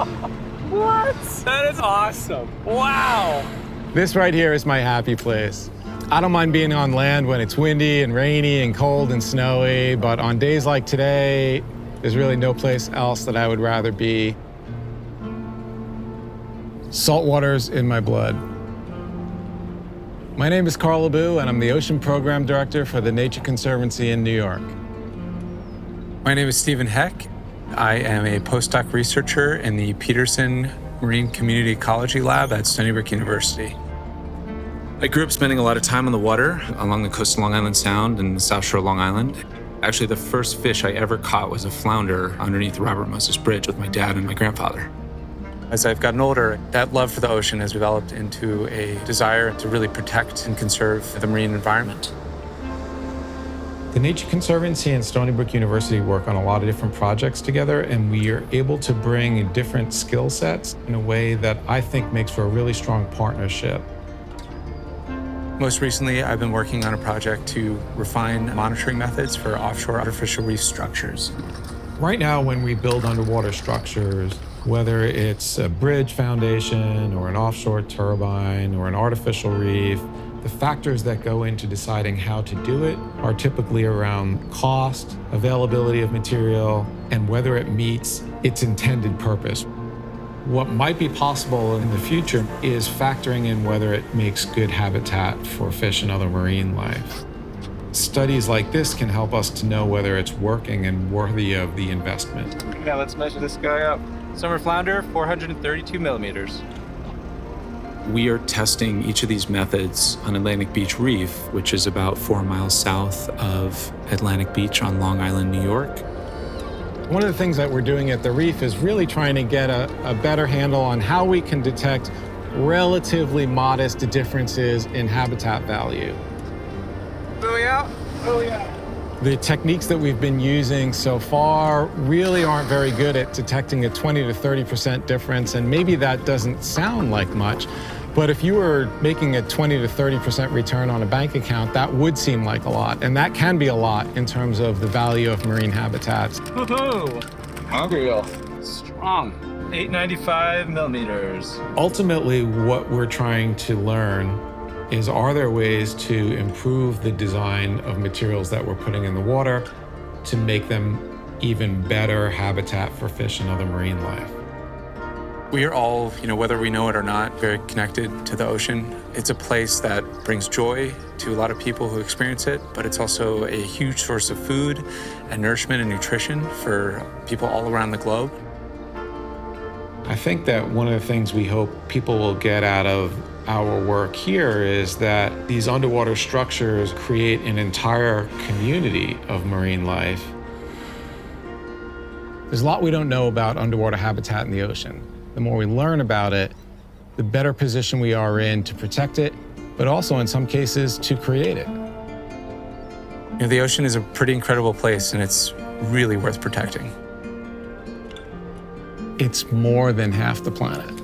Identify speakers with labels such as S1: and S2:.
S1: What? That is awesome. Wow. This right here is my happy place. I don't mind being on land when it's windy and rainy and cold and snowy, but on days like today, there's really no place else that I would rather be. Saltwater's in my blood. My name is Carl LeBou, and I'm the Ocean Program Director for the Nature Conservancy in New York.
S2: My name is Stephen Heck. I am a postdoc researcher in the Peterson Marine Community Ecology Lab at Stony Brook University. I grew up spending a lot of time on the water along the coast of Long Island Sound and the South Shore of Long Island. Actually, the first fish I ever caught was a flounder underneath the Robert Moses Bridge with my dad and my grandfather. As I've gotten older, that love for the ocean has developed into a desire to really protect and conserve the marine environment.
S1: The Nature Conservancy and Stony Brook University work on a lot of different projects together, and we are able to bring different skill sets in a way that I think makes for a really strong partnership.
S2: Most recently, I've been working on a project to refine monitoring methods for offshore artificial reef structures.
S1: Right now, when we build underwater structures, whether it's a bridge foundation or an offshore turbine or an artificial reef, the factors that go into deciding how to do it are typically around cost, availability of material, and whether it meets its intended purpose. What might be possible in the future is factoring in whether it makes good habitat for fish and other marine life. Studies like this can help us to know whether it's working and worthy of the investment.
S3: Now let's measure this guy up. Summer flounder, 432 millimeters.
S2: We are testing each of these methods on Atlantic Beach Reef, which is about 4 miles south of Atlantic Beach on Long Island, New York.
S1: One of the things that we're doing at the reef is really trying to get a better handle on how we can detect relatively modest differences in habitat value.
S3: Buoy out, buoy out.
S1: The techniques that we've been using so far really aren't very good at detecting a 20 to 30% difference, and maybe that doesn't sound like much, but if you were making a 20 to 30% return on a bank account, that would seem like a lot, and that can be a lot in terms of the value of marine habitats.
S3: Woohoo! Unreal. Strong. 895 millimeters.
S1: Ultimately, what we're trying to learn is, are there ways to improve the design of materials that we're putting in the water to make them even better habitat for fish and other marine life?
S2: We are all, whether we know it or not, very connected to the ocean. It's a place that brings joy to a lot of people who experience it, but it's also a huge source of food and nourishment and nutrition for people all around the globe.
S1: I think that one of the things we hope people will get out of our work here is that these underwater structures create an entire community of marine life. There's a lot we don't know about underwater habitat in the ocean. The more we learn about it, the better position we are in to protect it, but also in some cases to create it.
S2: The ocean is a pretty incredible place, and it's really worth protecting.
S1: It's more than half the planet.